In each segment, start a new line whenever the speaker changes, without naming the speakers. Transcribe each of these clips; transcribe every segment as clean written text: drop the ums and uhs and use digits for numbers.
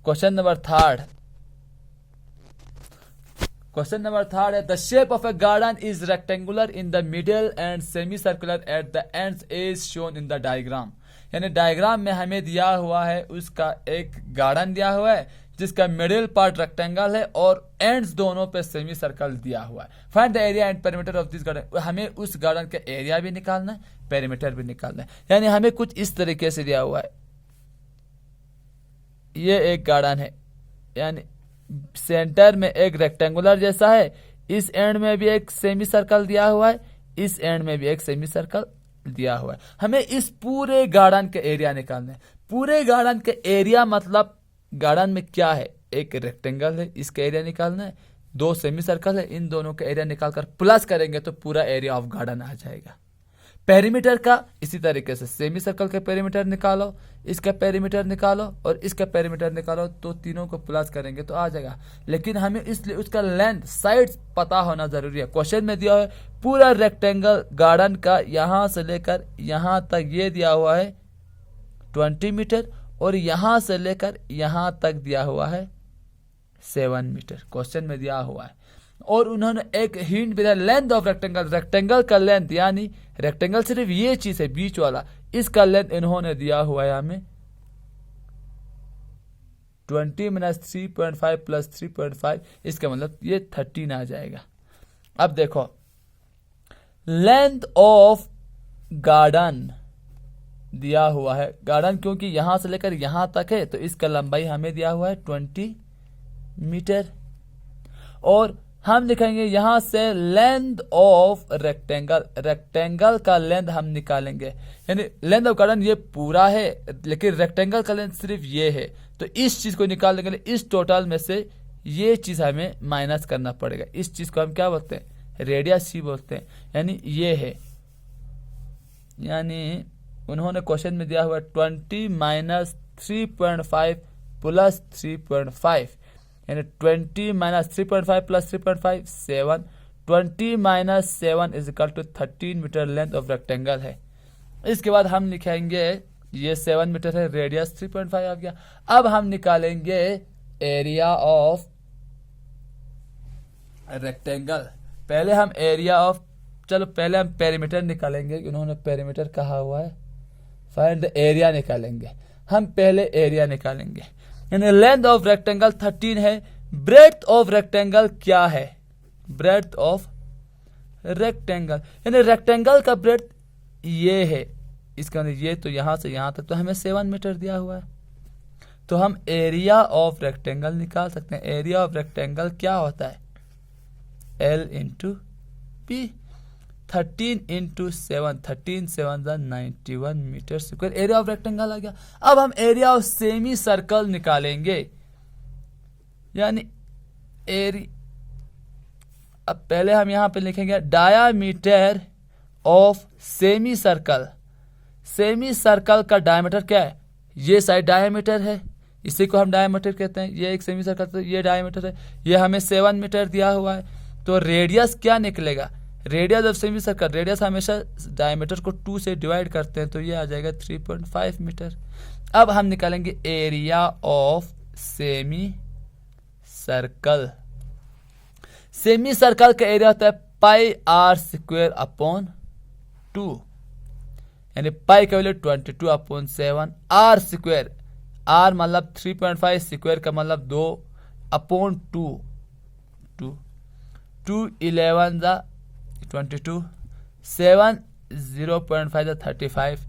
Question number third है the shape of a garden is rectangular in the middle and semi circular at the ends as shown in the diagram. यानी diagram में हमें दिया हुआ है उसका एक गार्डन दिया हुआ है जिसका मिडिल पार्ट रेक्टेंगल है और एंड्स दोनों पे सेमी सर्कल दिया हुआ है। Find the area and perimeter of this garden. हमें उस गार्डन का एरिया भी निकालना है, पेरीमीटर भी निकालना है। यानी हमें कुछ इस तरीके से दिया हुआ है, ये एक गार्डन है, यानी सेंटर में एक रेक्टेंगुलर जैसा है, इस एंड में भी एक सेमी सर्कल दिया हुआ है, इस एंड में भी एक सेमी सर्कल दिया हुआ है। हमें इस पूरे गार्डन के एरिया निकालना है। पूरे गार्डन के एरिया मतलब गार्डन में क्या है, एक रेक्टेंगल है, इसका एरिया निकालना है, दो सेमी सर्कल है, इन दोनों का एरिया निकालकर प्लस करेंगे तो पूरा एरिया ऑफ गार्डन आ जाएगा। पेरीमीटर का इसी तरीके से सेमी सर्कल का पेरीमीटर निकालो, इसका पेरीमीटर निकालो और इसका पेरीमीटर निकालो, तो तीनों को प्लस करेंगे तो आ जाएगा। लेकिन हमें इसलिए उसका लेंथ साइड्स पता होना जरूरी है। क्वेश्चन में दिया है पूरा रेक्टेंगल गार्डन का यहां से लेकर यहां तक ये दिया हुआ है 20 मीटर और यहां से लेकर यहां तक दिया हुआ है 7 मीटर क्वेश्चन में दिया हुआ है। और उन्होंने एक हिंट भी दिया, लेंथ ऑफ रेक्टेंगल, रेक्टेंगल का लेंथ, यानी रेक्टेंगल सिर्फ ये चीज है बीच वाला, इसका लेंथ इन्होंने दिया हुआ है हमें 20 - 3.5 + 3.5, इसका मतलब ये 13 आ जाएगा। अब देखो लेंथ ऑफ गार्डन दिया हुआ है, गार्डन क्योंकि यहां से लेकर यहां तक है तो इसका लंबाई हमें दिया हुआ है 20 मीटर। और हम लिखेंगे यहां से लेंथ ऑफ रेक्टेंगल, रेक्टेंगल का लेंथ हम निकालेंगे। यानी लेंथ ऑफ गार्डन ये पूरा है लेकिन रेक्टेंगल का लेंथ सिर्फ ये है, तो इस चीज को निकालने के लिए इस टोटल में से ये चीज हमें माइनस करना पड़ेगा। इस चीज को हम क्या बोलते हैं, रेडियस ही बोलते हैं। यानी ये है, यानी उन्होंने क्वेश्चन में दिया हुआ 20 - 3.5 + 3.5, यानी 20 - 3.5 + 3.5 7, 20 - 7 = 13 मीटर लेंथ ऑफ रेक्टेंगल है। इसके बाद हम लिखेंगे ये 7 मीटर है, रेडियस 3.5 आ गया। अब हम निकालेंगे एरिया ऑफ रेक्टेंगल। पहले हम पेरीमीटर निकालेंगे, उन्होंने पेरीमीटर कहा हुआ है, फाइंड द एरिया निकालेंगे। हम पहले एरिया निकालेंगे, यानी लेंथ ऑफ रेक्टेंगल 13 है, ब्रेड्थ ऑफ रेक्टेंगल क्या है, ब्रेड्थ ऑफ रेक्टेंगल, यानी रेक्टेंगल का ब्रेड्थ ये है, इसका ये तो यहां से यहां तक तो हमें 7 मीटर दिया हुआ है, तो हम एरिया ऑफ रेक्टेंगल निकाल सकते हैं। एरिया ऑफ रेक्टेंगल क्या होता है, L × P, 13 × 7, 13 × 7 = 91 metre square area of rectangle आ गया। अब हम एरिया ऑफ सेमी सर्कल निकालेंगे, यानी अब पहले हम यहां पे लिखेंगे diameter of semi circle. Semi circle का डायमीटर क्या है, ये साइड डायमीटर है, इसी को हम डायमीटर कहते हैं। ये एक सेमी सर्कल, तो ये डायमीटर है, ये हमें 7 मीटर दिया हुआ है। तो रेडियस क्या निकलेगा, radius of semi circle, radius हमेशा डायमीटर को 2 से डिवाइड करते हैं, तो ये आ जाएगा 3.5 मीटर। अब हम निकालेंगे area of semi circle. Semi circle का एरिया होता है πr²/2, यानी पाई का वैल्यू 22/7, r², r मतलब 3.5, स्क्वायर का मतलब 2/2, 2 11 = 22, 7 0.5 = 35।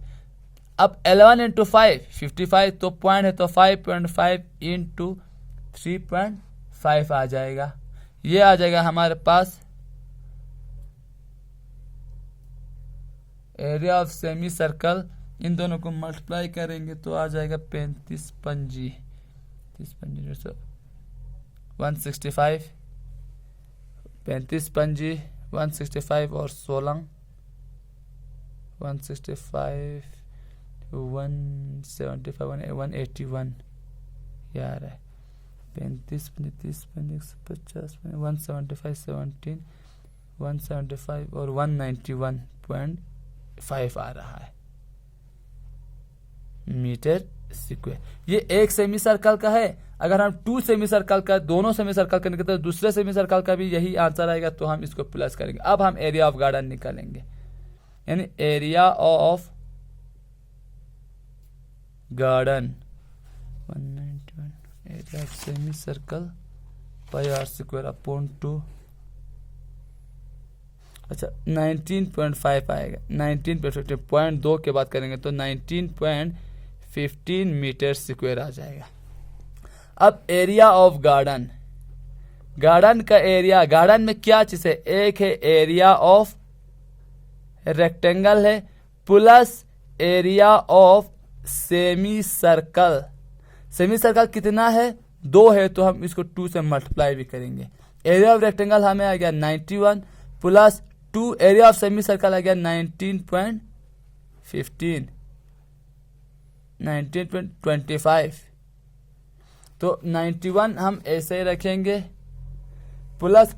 अब 11 × 5 55, तो पॉइंट है तो 5.5 × 3.5 आ जाएगा। ये आ जाएगा हमारे पास एरिया ऑफ सेमी सर्कल। इन दोनों को मल्टीप्लाई करेंगे तो आ जाएगा 35 पंजी 165, 35 पंजी 165 और 16 165 175 181 यार है 35 30 150 175 17 175 और 191.5 आ रहा है मीटर स्क्वायर। ये एक सेमी सर्कल का है। अगर हम 2 सेमी सर्कल का, दोनों सेमी सर्कल का निकलते हैं, दूसरे सेमी सर्कल का भी यही आंसर आएगा, तो हम इसको प्लस करेंगे। अब हम एरिया ऑफ गार्डन निकालेंगे, यानी area of garden 191 area of semi circle pi r square upon 2, अच्छा 19.5 आएगा। 19.15 0.2 के बाद करेंगे तो 19.15 मीटर स्क्वायर आ जाएगा। अब एरिया ऑफ गार्डन, गार्डन का एरिया, गार्डन में क्या चीज है, एक है एरिया ऑफ रेक्टेंगल है plus area of semi circle. Semi circle कितना है, 2 है, तो हम इसको 2 से मल्टीप्लाई भी करेंगे। एरिया ऑफ रेक्टेंगल हमें आ गया 91 plus 2, area of semi circle आ गया 19.25, तो 91 हम ऐसे ही रखेंगे प्लस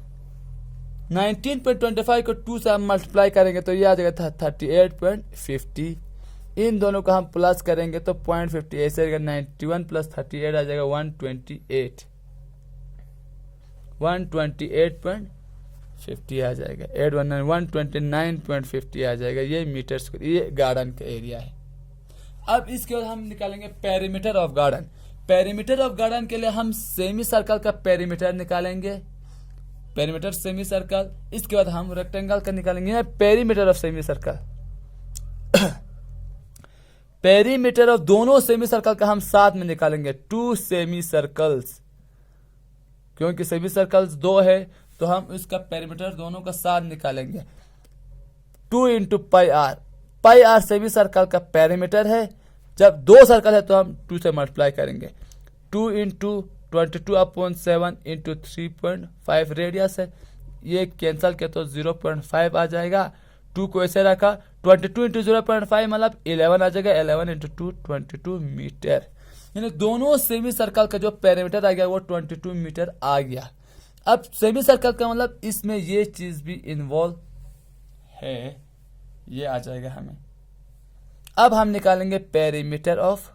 19.25 को 2 से हम मल्टीप्लाई करेंगे तो ये आ जाएगा 38.50। इन दोनों को हम प्लस करेंगे तो 0.50 ऐसे रहेगा। 91 प्लस 38 आ जाएगा 128, 128.50 आ जाएगा। 129.50 आ जाएगा। ये मीटर स्क्वायर, ये गार्डन का एरिया है। अब इसके बाद हम निकालेंगे perimeter of garden. Perimeter of garden के लिए हम सेमी सर्कल का पेरीमीटर निकालेंगे, पेरीमीटर सेमी सर्कल। इसके बाद हम रेक्टेंगल का निकालेंगे perimeter of semi circle. Perimeter of दोनों सेमी सर्कल का हम साथ में निकालेंगे, 2 सेमी सर्कल्स, क्योंकि सेमी सर्कल्स 2 है तो हम इसका पेरीमीटर दोनों का साथ निकालेंगे। 2 into pi r, pi r semi circle का पेरीमीटर है। जब 2 सर्कल है तो हम 2 से मल्टीप्लाई करेंगे। 2 इंटू 22/7 इंटू 3.5 रेडियस है, ये कैंसल किया तो 0.5 आ जाएगा। 2 को ऐसे रखा, 22 इंटू 0.5 मतलब 11 आ जाएगा। 11 इंटू 2 22 मीटर, यानी दोनों सेमी सर्कल का जो पेरीमीटर आ गया वो 22 मीटर आ गया। अब सेमी सर्कल का मतलब इसमें ये चीज भी इन्वॉल्व है, ये आ जाएगा हमें। अब हम निकालेंगे perimeter of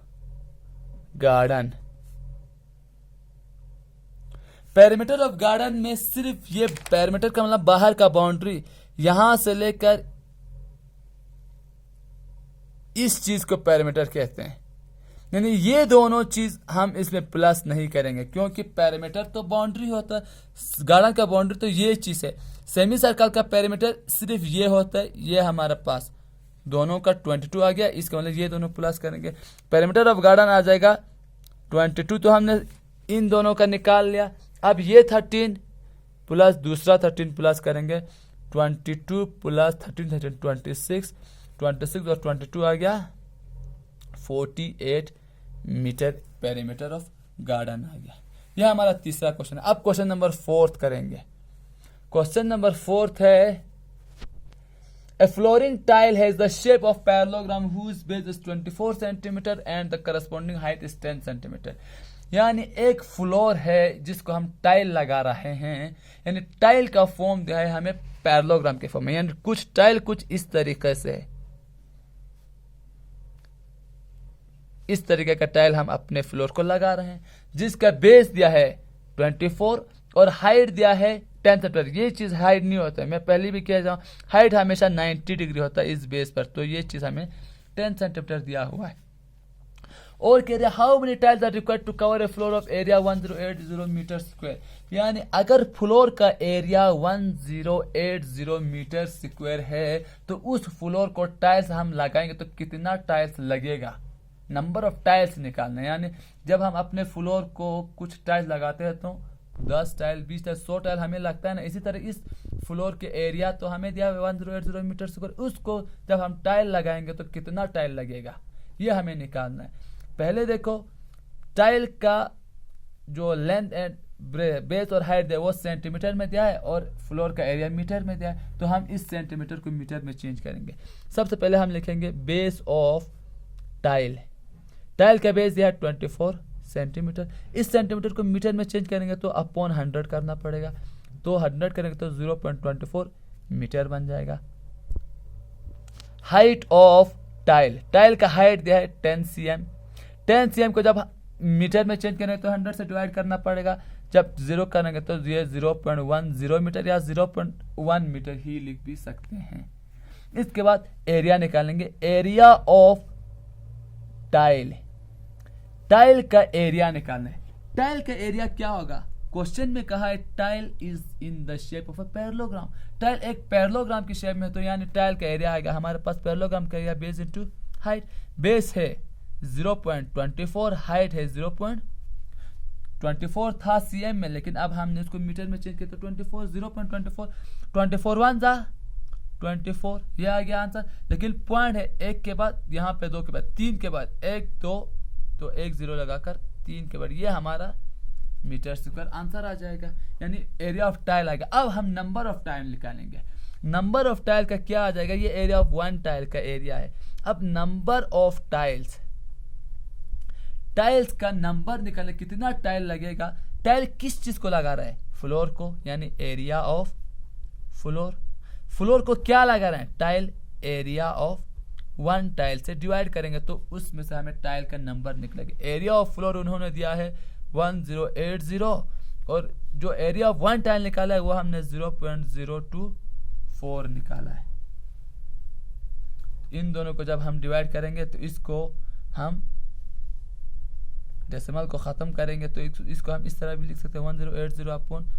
garden. Perimeter of garden में सिर्फ ये पेरीमीटर का मतलब बाहर का बाउंड्री, यहां से लेकर इस चीज को पेरीमीटर कहते हैं। यानी ये दोनों चीज हम इसमें प्लस नहीं करेंगे, क्योंकि पेरीमीटर तो बाउंड्री होता है, गार्डन का बाउंड्री तो ये चीज है। सेमी सर्कल का पेरीमीटर सिर्फ ये होता है, ये हमारे पास दोनों का 22 आ गया। इसका मतलब ये दोनों प्लस करेंगे, पेरीमीटर ऑफ गार्डन आ जाएगा 22। तो हमने इन दोनों का निकाल लिया। अब ये 13 प्लस दूसरा 13 प्लस करेंगे, 22 प्लस 13 26, 26 और 22 आ गया 48 मीटर पेरीमीटर ऑफ गार्डन आ गया। यह हमारा तीसरा क्वेश्चन है। अब क्वेश्चन नंबर 4 करेंगे। क्वेश्चन नंबर 4 है, a flooring tile has the shape of parallelogram whose base is 24 cm and the corresponding height is 10 cm। यानी एक फ्लोर है जिसको हम टाइल लगा रहे हैं, यानी टाइल का फॉर्म दिया है हमें पैरेललोग्राम के फॉर्म में, यानी कुछ टाइल कुछ इस तरीके से, इस तरीके का टाइल हम अपने फ्लोर को लगा रहे हैं, जिसका बेस दिया है 24 और हाइट दिया है 10 सेंटीमीटर। ये चीज हाइट नहीं होता है, मैं पहले भी कह जाऊं, हाइट हमेशा 90 डिग्री होता है इस बेस पर, तो ये चीज हमें 10 सेंटीमीटर दिया हुआ है। और कह रहे how many tiles are required to cover a floor of area 1080 metre square. यानी अगर फ्लोर का एरिया 1080 मीटर स्क्वायर है तो उस फ्लोर को टाइल्स हम लगाएंगे तो कितना टाइल्स लगेगा, नंबर ऑफ टाइल्स निकालना है। यानी जब हम अपने फ्लोर को कुछ टाइल्स लगाते हैं तो 10 टाइल 20 टाइल 100 टाइल हमें लगता है ना। इसी तरह इस फ्लोर के एरिया तो हमें दिया 1080 मीटर स्क्वायर, उसको जब हम टाइल लगाएंगे तो कितना टाइल लगेगा ये हमें निकालना है। पहले देखो टाइल का जो लेंथ एंड बेस और हाइट है वो सेंटीमीटर में दिया है और फ्लोर का एरिया मीटर में दिया है, तो हम इस सेंटीमीटर को मीटर में चेंज करेंगे। सबसे पहले हम लिखेंगे बेस ऑफ टाइल, टाइल का बेस दिया है 24 सेंटीमीटर, इस सेंटीमीटर को मीटर में चेंज करेंगे तो अपॉन 100 करना पड़ेगा, तो 100 करेंगे तो 0.24 मीटर बन जाएगा। हाइट ऑफ टाइल, टाइल का हाइट दिया है 10 cm, 10 cm को जब मीटर में चेंज करेंगे तो 100 से डिवाइड करना पड़ेगा, जब 0 करेंगे तो ये 0.10 मीटर या 0.1 मीटर ही लिख भी सकते हैं। इसके बाद एरिया निकालेंगे, एरिया ऑफ टाइल, टाइल का एरिया निकालना है। टाइल का एरिया क्या होगा, क्वेश्चन में कहा है tile is in the shape of a parallelogram, tile एक पैरेललोग्राम की शेप में है, तो यानी टाइल का एरिया आएगा हमारे पास पैरेललोग्राम का area base into height, base है 0.24, हाइट है 0.24 था cm में, लेकिन अब हमने इसको मीटर में चेंज किया तो 24, 0.24, 24 1 जा 24, ये आ गया आंसर। लेकिन पॉइंट है 1 के बाद, यहाँ पे 2 के बाद, 3 के बाद 1 2, तो 1 0 लगाकर 3 के बाद ये हमारा मीटर स्क्वायर आंसर आ जाएगा, यानी एरिया ऑफ टाइल आएगा। अब हम नंबर ऑफ टाइल निकालेंगे, नंबर ऑफ टाइल का क्या आ जाएगा, ये एरिया ऑफ 1 टाइल का एरिया है। अब नंबर ऑफ टाइल्स, टाइल्स का नंबर निकालने, कितना टाइल लगेगा, टाइल किस चीज को लगा रहा है, फ्लोर को, यानी एरिया ऑफ फ्लोर, फ्लोर को क्या लगा रहे हैं, टाइल, एरिया ऑफ 1 टाइल से डिवाइड करेंगे तो उसमें से हमें टाइल का नंबर निकलेगा। एरिया ऑफ फ्लोर उन्होंने दिया है 1080, और जो एरिया ऑफ 1 टाइल निकाला है वो हमने 0.024 निकाला है। इन दोनों को जब हम डिवाइड करेंगे तो इसको हम डेसिमल को खत्म करेंगे तो इसको हम इस तरह भी लिख सकते हैं 1080 अपॉन,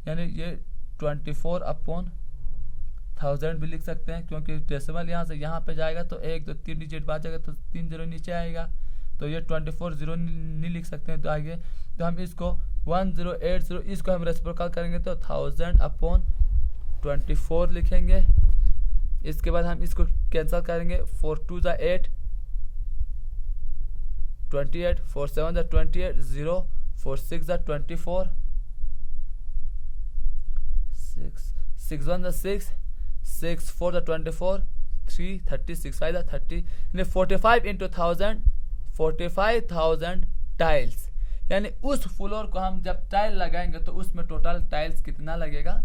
यानी ये 24 अपॉन 1000 भी लिख सकते हैं, क्योंकि डेसिमल यहाँ से यहाँ पे जाएगा तो 1 2 3 डिजिट बाद जाएगा तो 3 0 नीचे आएगा, तो ये 24 0 नहीं लिख सकते हैं, तो आगे तो हम इसको 1080 इसको हम रेसिप्रोकल करेंगे तो 1000 अपॉन 24 लिखेंगे। इसके बाद हम इसको कैंसिल करेंगे, 4 2 जा 8 28, 4 7 जा 28, 0 4 6 जा 24, 6 1 जा 6, 6 4 जा 24, 3 30, 6 5 जा 30, यानी 45 into 1000, 45,000 टाइल्स, यानी उस फ्लोर को हम जब टाइल लगाएंगे तो उसमें टोटल टाइल्स कितना लगेगा,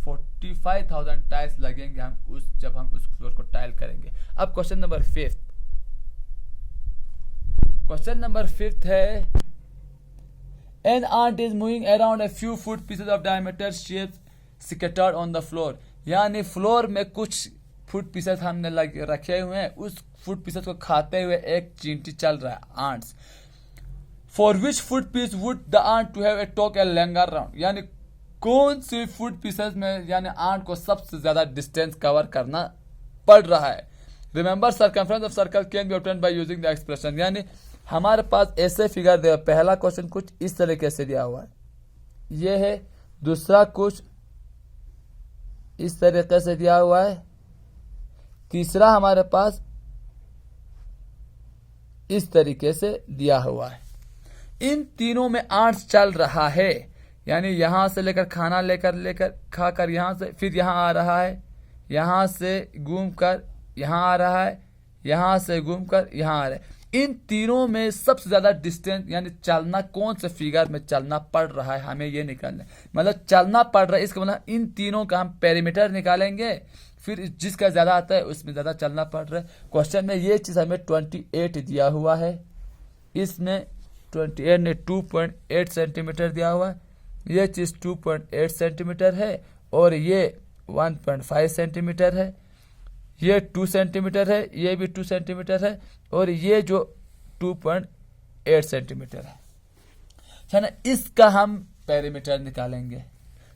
45,000 टाइल्स लगेंगे हम जब हम उस फ्लोर को टाइल करेंगे। अब क्वेश्चन नंबर 5, क्वेश्चन नंबर 5 है, an ant is moving around a few foot pieces of diameter shapes scattered on the floor, यानी फ्लोर में कुछ फुट पीसेस हमने रखे हुए हैं, उस फुट पीसेस को खाते हुए एक चींटी चल रहा है, ants. For which foot piece would the ant to have a talk a longer round, यानी कौन सी फुट पीसेस में यानी आंट को सबसे ज्यादा डिस्टेंस कवर करना पड़ रहा है। Remember circumference of circle can be obtained by using the expression, यानी हमारे पास ऐसे फिगर दिया, पहला क्वेश्चन कुछ इस तरीके से दिया हुआ है, ये है, दूसरा कुछ इस तरीके से दिया हुआ है, तीसरा हमारे पास इस तरीके से दिया हुआ है। इन तीनों में आंट्स चल रहा है, यानी यहां से लेकर खाना लेकर खाकर यहां से फिर यहां आ रहा है, यहां से घूमकर यहां आ रहा है, यहां से घूमकर यहां आ रहा है। इन तीनों में सबसे ज्यादा डिस्टेंस यानी चलना कौन से फिगर में चलना पड़ रहा है, हमें ये निकालना है, मतलब चलना पड़ रहा है, इसका मतलब इन तीनों का हम पेरीमीटर निकालेंगे, फिर जिसका ज्यादा आता है उसमें ज्यादा चलना पड़ रहा है। क्वेश्चन में ये चीज हमें 28 दिया हुआ है, इसमें 28 ने 2.8 सेंटीमीटर दिया हुआ है, ये चीज 2.8 सेंटीमीटर है, और ये 1.5 सेंटीमीटर है, ये 2 सेंटीमीटर है, ये भी 2 सेंटीमीटर है, और ये जो 2.8 सेंटीमीटर है ना, इसका हम पेरीमीटर निकालेंगे।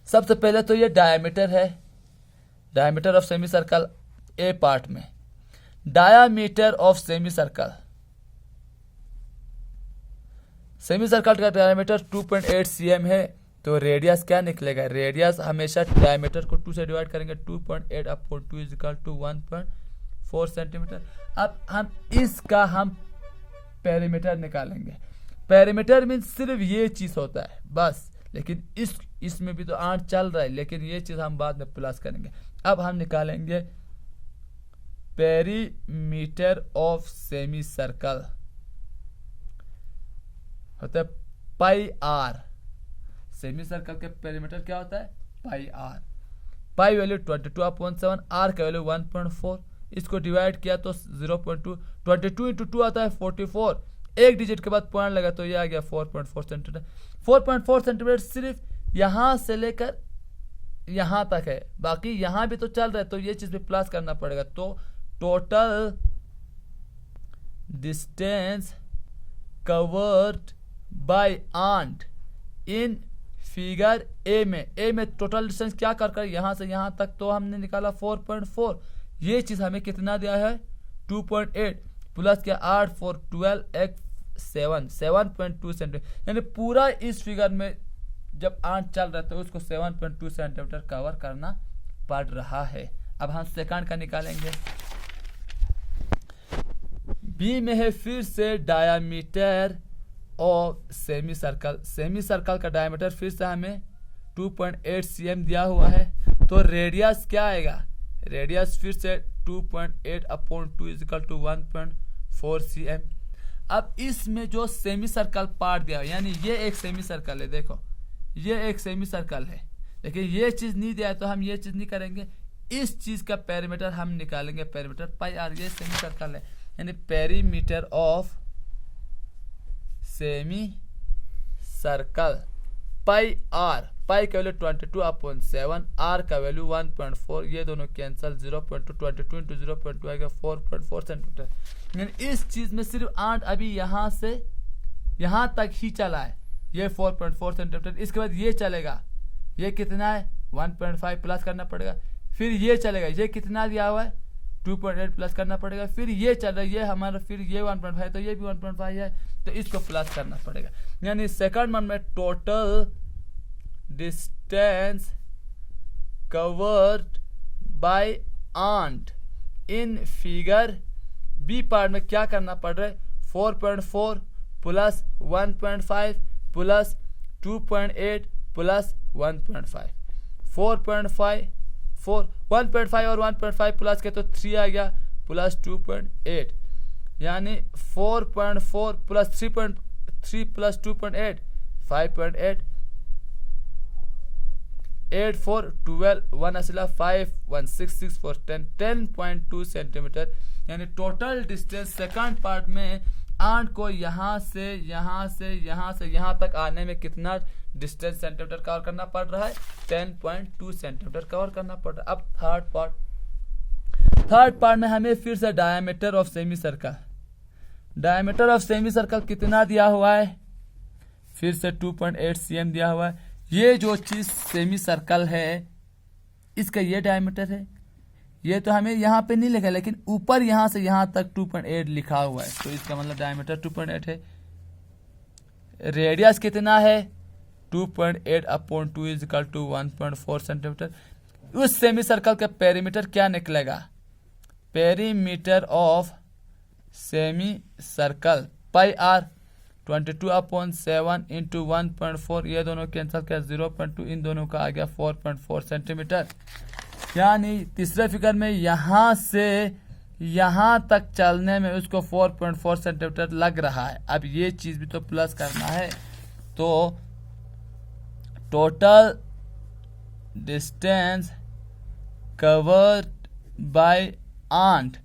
सबसे पहले तो ये डायमीटर है, diameter of semi circle A part में, diameter of semi circle, semi circle का डायमीटर 2.8 cm है, तो रेडियस क्या निकलेगा, रेडियस हमेशा डायमीटर को 2 से डिवाइड करेंगे, 2.8 upon 2 is equal to 1.4 centimetre. अब हम इसका हम पेरीमीटर निकालेंगे, पेरीमीटर मीन सिर्फ ये चीज होता है बस, लेकिन इसमें भी तो आंट चल रहा है, लेकिन ये चीज हम बाद में प्लस करेंगे। अब हम निकालेंगे पेरीमीटर ऑफ सेमी सर्कल, होता है पाई आर, सेमी सर्कल के पेरीमीटर क्या होता है, पाई आर, पाई वैल्यू 22/7, आर का वैल्यू 1.4, इसको डिवाइड किया तो 0.2, 22 into 2 आता है 44, एक डिजिट के बाद पॉइंट लगा तो ये आ गया 4.4 सेंटीमीटर। 4.4 सेंटीमीटर सिर्फ यहां से लेकर यहां तक है, बाकी यहां भी तो चल रहा है, तो ये चीज भी प्लस करना पड़ेगा। तो total distance covered bye ant in figure A में टोटल डिस्टेंस क्या कर यहां से यहां तक तो हमने निकाला 4.4, ये चीज हमें कितना दिया है 2.8 प्लस क्या 8 4 12 एक 7.2 सेंटीमीटर, यानी पूरा इस फिगर में जब आंट चल रहा है तो उसको 7.2 सेंटीमीटर कवर करना पड़ रहा है। अब हम सेकंड का निकालेंगे। बी में है फिर से diameter of semi circle. Semi circle का डायमीटर फिर से हमें 2.8 cm दिया हुआ है, तो रेडियस क्या आएगा, रेडियस फिर से 2.8/2 = 1.4 cm। अब इसमें जो सेमी सर्कल पार्ट दिया है, यानी ये एक सेमी सर्कल है, देखो ये एक सेमी सर्कल है, लेकिन ये चीज नहीं दिया है तो हम ये चीज नहीं करेंगे, इस चीज का पेरीमीटर हम निकालेंगे, पेरीमीटर पाई आर, ये सेमी सर्कल है, यानी perimeter of semi circle pi r, pi का वैल्यू 22/7, आर का वैल्यू 1.4, ये दोनों कैंसल, 0.2 22 × 0.2 आएगा 4.4 सेंटीमीटर। यानी इस चीज में सिर्फ आंट अभी यहां से यहां तक ही चला है, ये 4.4 सेंटीमीटर। इसके बाद ये चलेगा, ये कितना है 1.5 प्लस करना पड़ेगा, फिर ये चलेगा, ये कितना दिया हुआ है 2.8 प्लस करना पड़ेगा, फिर ये चल रहा है ये हमारा, फिर ये 1.5 तो ये भी 1.5 है, तो इसको प्लस करना पड़ेगा। यानी सेकंड वन में total distance covered by ant in figure B part में क्या करना पड़ रहा है 4.4 प्लस 1.5 प्लस 2.8 प्लस 1.5, 1.5 और 1.5 प्लस के तो 3 आ गया प्लस 2.8, यानी 4.4 प्लस 3.3 प्लस 2.8 5.8, 8 4 12 1 असला 5 1 6 6 4 10 10.2 सेंटीमीटर। यानी टोटल डिस्टेंस सेकंड पार्ट में आंट को यहां से यहां तक आने में कितना डिस्टेंस सेंटीमीटर कवर करना पड़ रहा है 10.2 सेंटीमीटर कवर करना पड़ रहा है। अब थर्ड पार्ट में हमें फिर से diameter of semi circle, diameter of semi circle कितना दिया हुआ है, फिर से 2.8 cm दिया हुआ है। ये जो चीज सेमी सर्कल है इसका ये डायमीटर है, ये तो हमें यहाँ पे नहीं लिखा, लेकिन ऊपर यहां से यहां तक 2.8 लिखा हुआ है, तो इसका मतलब डायमीटर 2.8 है। रेडियस कितना है 2.8/2 = 1.4 सेंटीमीटर। उस सेमी सर्कल का पेरीमीटर क्या निकलेगा, perimeter of semi circle pi r 22/7 × 1.4, ये दोनों कैंसिल किया 0.2, इन दोनों का आ गया 4.4 सेंटीमीटर। यानी तीसरे फिगर में यहां से यहां तक चलने में उसको 4.4 सेंटीमीटर लग रहा है। अब ये चीज भी तो प्लस करना है, तो total distance covered by ant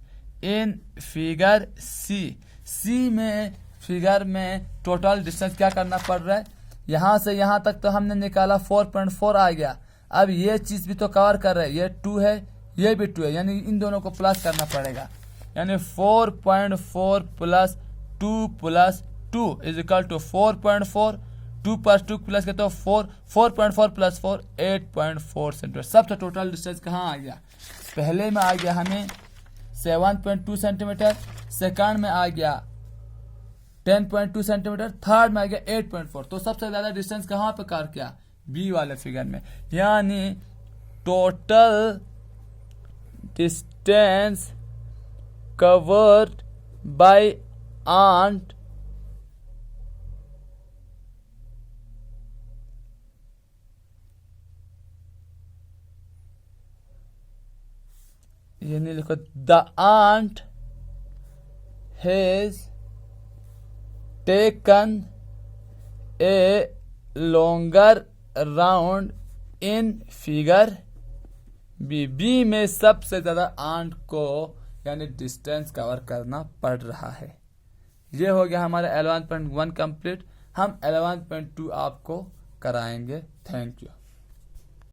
in figure C में फिगर में टोटल डिस्टेंस क्या करना पड़ रहा है, यहां से यहां तक तो हमने निकाला 4.4 आ गया। अब ये चीज भी तो कवर कर रहा है, ये 2 है ये भी 2 है, यानी इन दोनों को प्लस करना पड़ेगा, यानी 4.4 प्लस 2 प्लस 2 = 4.4, 2 + 2 प्लस के तो 4.4 प्लस 4 8.4 सेंटीमीटर। सबसे टोटल डिस्टेंस कहाँ आ गया, पहले में आ गया हमें 7.2 सेंटीमीटर, सेकंड में आ गया 10.2 सेंटीमीटर, थर्ड में आ गया 8.4। तो सबसे ज्यादा डिस्टेंस कहाँ पे कवर किया, बी वाले फिगर में। यानी total distance covered by ant ये नहीं लिखो, the ant has taken a longer round in figure B में सबसे ज्यादा आंट को यानी डिस्टेंस कवर करना पड़ रहा है। ये हो गया हमारा 11.1 कंप्लीट। हम 11.2 आपको कराएंगे। Thank you.